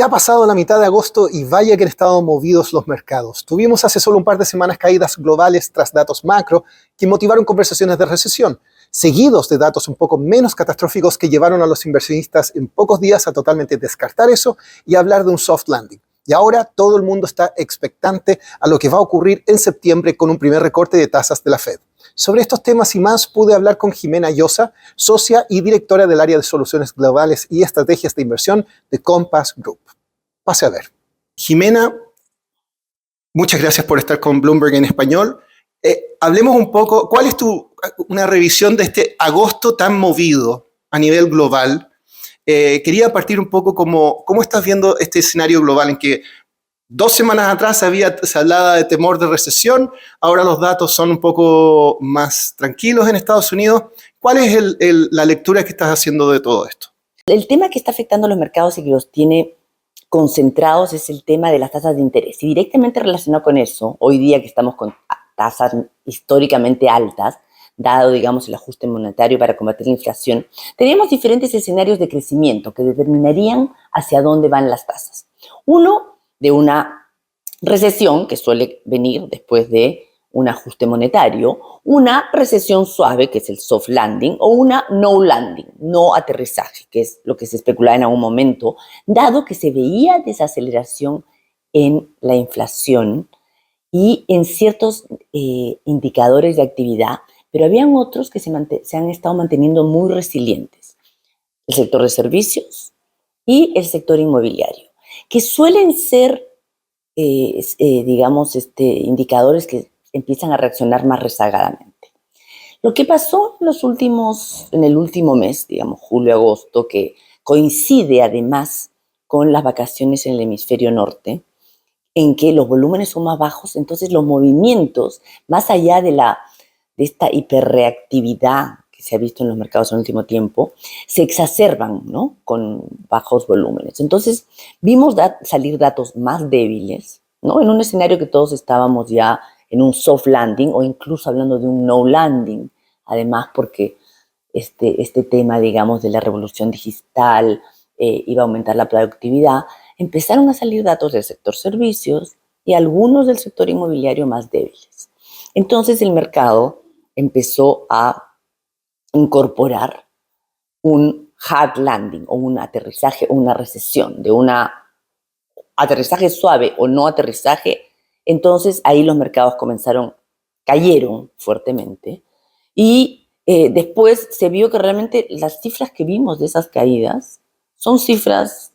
Ya ha pasado la mitad de agosto y vaya que han estado movidos los mercados. Tuvimos hace solo un par de semanas caídas globales tras datos macro que motivaron conversaciones de recesión, seguidos de datos un poco menos catastróficos que llevaron a los inversionistas en pocos días a totalmente descartar eso y hablar de un soft landing. Y ahora todo el mundo está expectante a lo que va a ocurrir en septiembre con un primer recorte de tasas de la Fed. Sobre estos temas y más pude hablar con Jimena Llosa, socia y directora del área de soluciones globales y estrategias de inversión de Compass Group. Pase a ver. Jimena, muchas gracias por estar con Bloomberg en español. Hablemos un poco, ¿cuál es una revisión de este agosto tan movido a nivel global? Quería partir un poco cómo estás viendo este escenario global en que 2 semanas atrás se hablaba de temor de recesión, ahora los datos son un poco más tranquilos en Estados Unidos. ¿Cuál es la lectura que estás haciendo de todo esto? El tema que está afectando a los mercados y que los tiene concentrados es el tema de las tasas de interés. Y directamente relacionado con eso, hoy día que estamos con tasas históricamente altas, dado, digamos, el ajuste monetario para combatir la inflación, tenemos diferentes escenarios de crecimiento que determinarían hacia dónde van las tasas. Uno, de una recesión que suele venir después de un ajuste monetario, una recesión suave, que es el soft landing, o una no landing, no aterrizaje, que es lo que se especulaba en algún momento, dado que se veía desaceleración en la inflación y en ciertos indicadores de actividad, pero habían otros que se han estado manteniendo muy resilientes. El sector de servicios y el sector inmobiliario, que suelen ser, indicadores que empiezan a reaccionar más rezagadamente. Lo que pasó en el último mes, digamos, julio-agosto, que coincide además con las vacaciones en el hemisferio norte, en que los volúmenes son más bajos, entonces los movimientos, más allá de esta hiperreactividad que se ha visto en los mercados en el último tiempo, se exacerban, ¿no?, con bajos volúmenes. Entonces, vimos salir datos más débiles, ¿no?, en un escenario que todos estábamos ya en un soft landing o incluso hablando de un no landing, además porque este tema, digamos, de la revolución digital iba a aumentar la productividad. Empezaron a salir datos del sector servicios y algunos del sector inmobiliario más débiles. Entonces el mercado empezó a incorporar un hard landing o un aterrizaje o una recesión, de un aterrizaje suave o no aterrizaje. Entonces ahí los mercados cayeron fuertemente y después se vio que realmente las cifras que vimos de esas caídas son cifras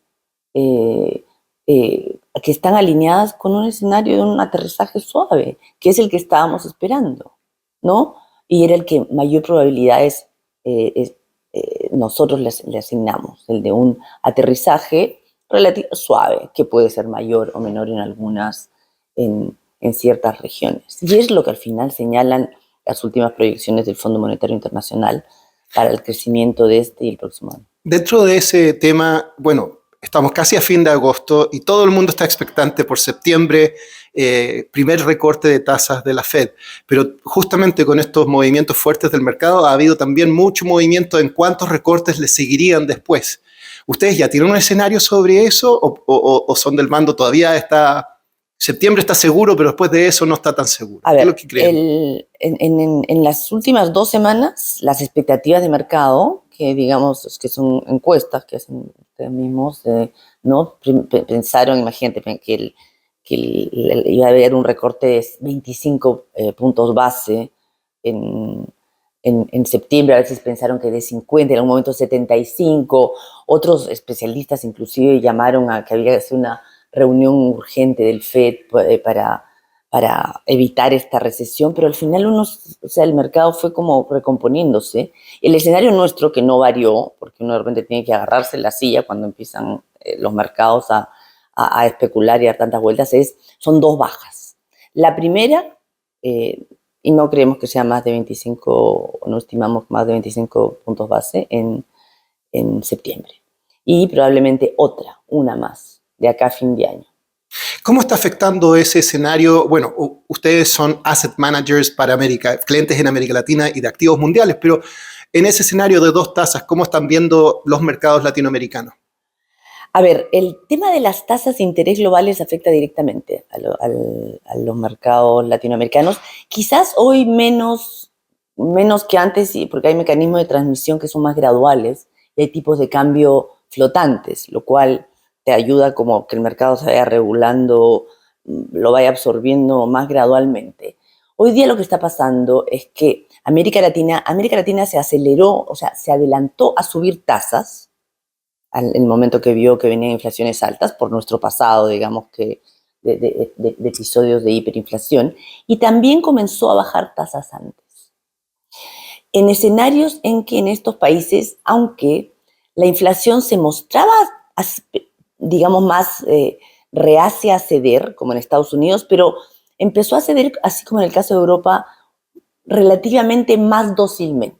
que están alineadas con un escenario de un aterrizaje suave, que es el que estábamos esperando, ¿no? Y era el que mayor probabilidades nosotros le asignamos, el de un aterrizaje relativo suave, que puede ser mayor o menor en ciertas regiones. Y es lo que al final señalan las últimas proyecciones del Fondo Monetario Internacional para el crecimiento de este y el próximo año. Dentro de ese tema, bueno, estamos casi a fin de agosto y todo el mundo está expectante por septiembre, primer recorte de tasas de la Fed. Pero justamente con estos movimientos fuertes del mercado ha habido también mucho movimiento en cuántos recortes le seguirían después. ¿Ustedes ya tienen un escenario sobre eso o son del mando todavía septiembre está seguro, pero después de eso no está tan seguro? A ver, ¿qué es lo que creen? en las últimas 2 semanas, las expectativas de mercado, que digamos que son encuestas que hacen ustedes mismos, ¿no? Pensaron, imagínate, que iba a haber un recorte de 25 puntos base en septiembre. A veces pensaron que de 50, en algún momento 75. Otros especialistas inclusive llamaron a que había que hacer una reunión urgente del FED para evitar esta recesión, pero al final el mercado fue como recomponiéndose. El escenario nuestro, que no varió, porque uno de repente tiene que agarrarse la silla cuando empiezan los mercados a especular y a dar tantas vueltas, son 2 bajas. La primera, y no creemos que sea más de 25, no estimamos más de 25 puntos base en septiembre. Y probablemente una más, de acá a fin de año. ¿Cómo está afectando ese escenario? Bueno, ustedes son asset managers para clientes en América Latina y de activos mundiales, pero en ese escenario de 2 tasas, ¿cómo están viendo los mercados latinoamericanos? A ver, el tema de las tasas de interés globales afecta directamente a los mercados latinoamericanos. Quizás hoy menos que antes, porque hay mecanismos de transmisión que son más graduales y hay tipos de cambio flotantes, lo cual te ayuda como que el mercado se vaya regulando, absorbiendo más gradualmente. Hoy día lo que está pasando es que América Latina se aceleró, o sea, se adelantó a subir tasas en el momento que vio que venían inflaciones altas por nuestro pasado, digamos que de episodios de hiperinflación, y también comenzó a bajar tasas antes. En escenarios en que en estos países, aunque la inflación se mostraba, digamos, más reacia a ceder, como en Estados Unidos, pero empezó a ceder, así como en el caso de Europa, relativamente más dócilmente.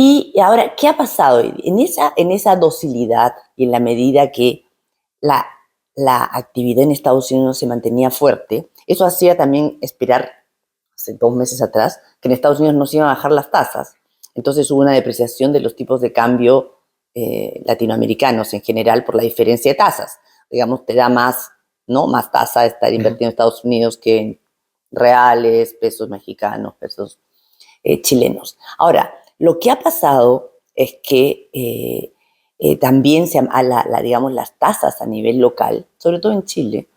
Y ahora, ¿qué ha pasado? En esa docilidad y en la medida que la actividad en Estados Unidos se mantenía fuerte, eso hacía también esperar, hace 2 meses atrás, que en Estados Unidos no se iban a bajar las tasas. Entonces hubo una depreciación de los tipos de cambio latinoamericanos en general por la diferencia de tasas. Digamos, te da más, ¿no? Más tasa estar invertido en Estados Unidos que en reales, pesos mexicanos, pesos chilenos. Ahora, lo que ha pasado es que también digamos, las tasas a nivel local, sobre todo en Chile,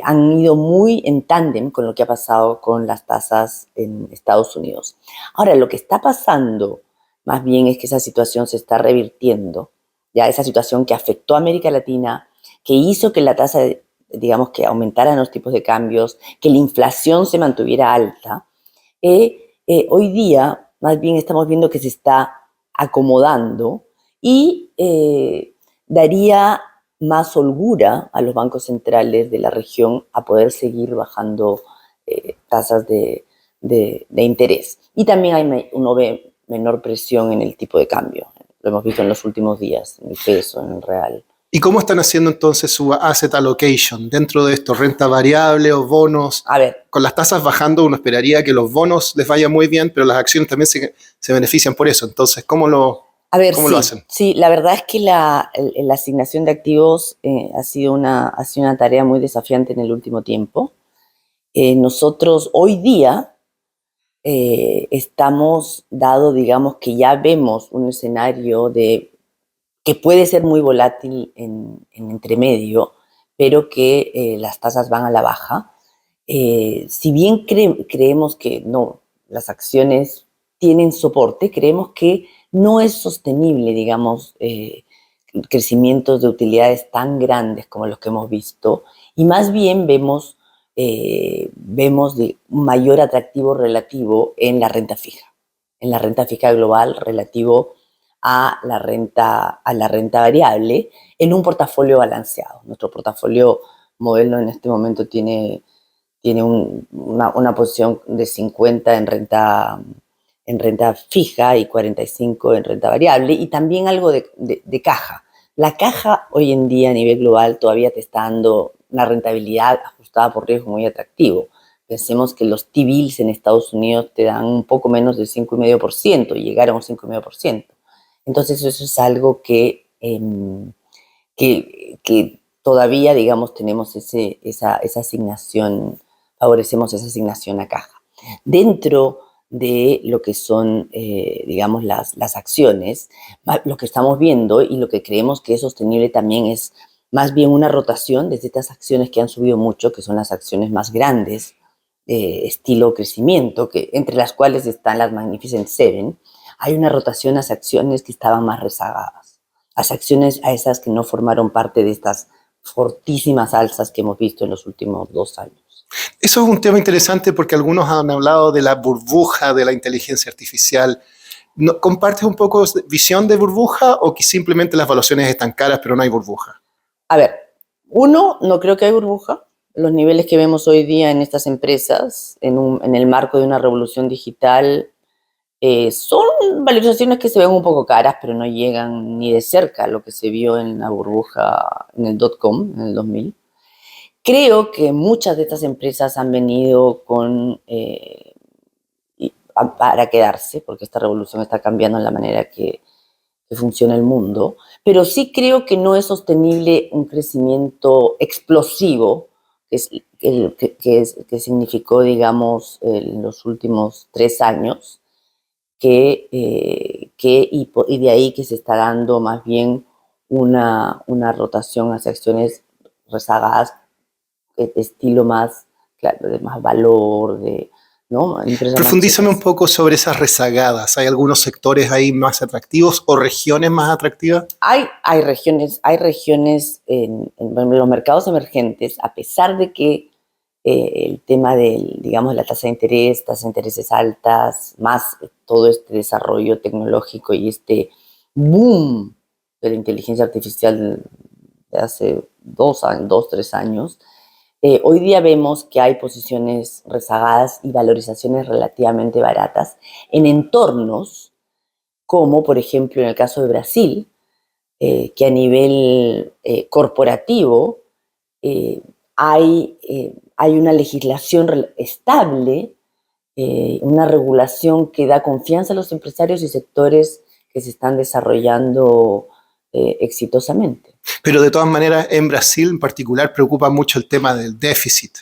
han ido muy en tándem con lo que ha pasado con las tasas en Estados Unidos. Ahora, lo que está pasando más bien es que esa situación se está revirtiendo, ya esa situación que afectó a América Latina, que hizo que la tasa, digamos, que aumentaran los tipos de cambios, que la inflación se mantuviera alta, hoy día más bien estamos viendo que se está acomodando y daría más holgura a los bancos centrales de la región a poder seguir bajando tasas de interés. Y también uno ve menor presión en el tipo de cambio. Lo hemos visto en los últimos días, en el peso, en el real. ¿Y cómo están haciendo entonces su asset allocation dentro de esto? ¿Renta variable o bonos? A ver. Con las tasas bajando uno esperaría que los bonos les vaya muy bien, pero las acciones también se benefician por eso. Entonces, ¿cómo lo hacen? Sí, la verdad es que la asignación de activos ha sido una tarea muy desafiante en el último tiempo. Nosotros hoy día estamos dado, digamos que ya vemos un escenario que puede ser muy volátil en entremedio, pero que las tasas van a la baja. Si bien creemos que no, las acciones tienen soporte, creemos que no es sostenible, digamos, crecimientos de utilidades tan grandes como los que hemos visto, y más bien vemos de un mayor atractivo relativo en la renta fija global relativo a la renta variable en un portafolio balanceado. Nuestro portafolio modelo en este momento tiene una posición de 50 en renta fija y 45 en renta variable, y también algo de caja. La caja hoy en día a nivel global todavía te está dando una rentabilidad ajustada por riesgo muy atractivo. Pensemos que los T-bills en Estados Unidos te dan un poco menos del 5,5%, y llegaron a un 5,5%. Entonces eso es algo que todavía, digamos, tenemos esa asignación, favorecemos esa asignación a caja. Dentro de lo que son, digamos, las acciones, lo que estamos viendo y lo que creemos que es sostenible también es más bien una rotación desde estas acciones que han subido mucho, que son las acciones más grandes, estilo crecimiento, entre las cuales están las Magnificent Seven. Hay una rotación a acciones que estaban más rezagadas, a esas que no formaron parte de estas fortísimas alzas que hemos visto en los últimos 2 años. Eso es un tema interesante porque algunos han hablado de la burbuja de la inteligencia artificial. ¿Compartes un poco de visión de burbuja o que simplemente las valuaciones están caras pero no hay burbuja? A ver, no creo que hay burbuja. Los niveles que vemos hoy día en estas empresas, en el marco de una revolución digital, son valorizaciones que se ven un poco caras, pero no llegan ni de cerca a lo que se vio en la burbuja, en el .com, en el 2000. Creo que muchas de estas empresas han venido para quedarse, porque esta revolución está cambiando la manera que funciona el mundo, Pero sí creo que no es sostenible un crecimiento explosivo que significó, digamos, en los últimos 3 años, y de ahí que se está dando más bien una rotación hacia acciones rezagadas de estilo más, claro, de más valor, ¿no? Empresas más Profundízame un chicas. poco sobre esas rezagadas. ¿Hay algunos sectores ahí más atractivos o regiones más atractivas? Hay regiones en los mercados emergentes, a pesar de que el tema digamos, la tasa de interés, tasas de intereses altas, más todo este desarrollo tecnológico y este boom de la inteligencia artificial de hace 3 años, hoy día vemos que hay posiciones rezagadas y valorizaciones relativamente baratas en entornos como, por ejemplo, en el caso de Brasil, que a nivel corporativo eh, hay una legislación estable, una regulación que da confianza a los empresarios y sectores que se están desarrollando exitosamente. Pero de todas maneras, en Brasil en particular preocupa mucho el tema del déficit.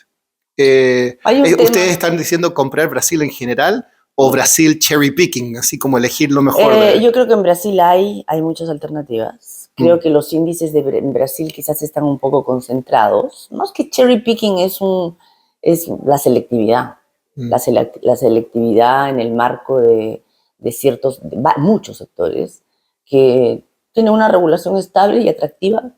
Hay un ¿Ustedes tema, están diciendo comprar Brasil en general o Brasil cherry picking, así como elegir lo mejor de... yo creo que en Brasil hay muchas alternativas. Creo que los índices en Brasil quizás están un poco concentrados. Más que cherry picking es la selectividad. Mm. La selectividad en el marco de muchos sectores que tienen una regulación estable y atractiva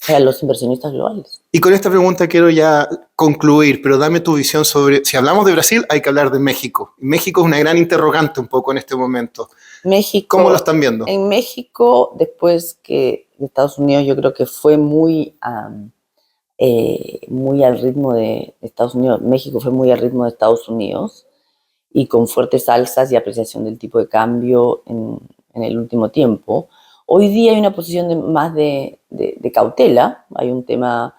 para los inversionistas globales. Y con esta pregunta quiero ya concluir, pero dame tu visión sobre, si hablamos de Brasil, hay que hablar de México. México es una gran interrogante un poco en este momento. ¿Cómo lo México, están viendo? en México, después que Estados Unidos, yo creo que fue muy al ritmo de Estados Unidos, México fue muy al ritmo de Estados Unidos y con fuertes alzas y apreciación del tipo de cambio en el último tiempo. Hoy día hay una posición más de cautela, hay un tema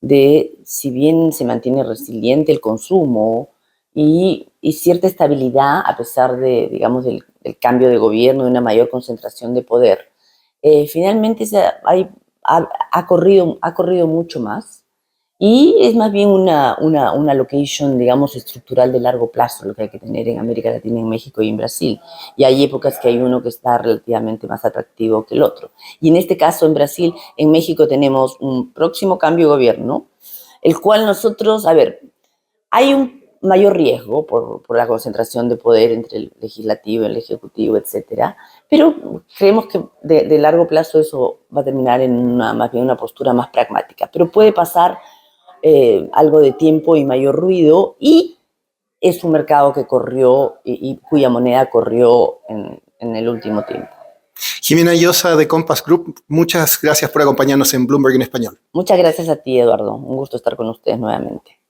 de, si bien se mantiene resiliente el consumo y cierta estabilidad a pesar de, digamos, del cambio de gobierno, de una mayor concentración de poder, finalmente ha corrido mucho más. Y es más bien una location, digamos, estructural de largo plazo, lo que hay que tener en América Latina, en México y en Brasil. Y hay épocas que hay uno que está relativamente más atractivo que el otro. Y en este caso, en Brasil, en México tenemos un próximo cambio de gobierno, el cual nosotros, a ver, hay un mayor riesgo por la concentración de poder entre el legislativo, el ejecutivo, etcétera, pero creemos que de largo plazo eso va a terminar en más bien una postura más pragmática. Pero puede pasar algo de tiempo y mayor ruido, y es un mercado que corrió y cuya moneda corrió en el último tiempo. Jimena Llosa de Compass Group, muchas gracias por acompañarnos en Bloomberg en español. Muchas gracias a ti, Eduardo. Un gusto estar con ustedes nuevamente.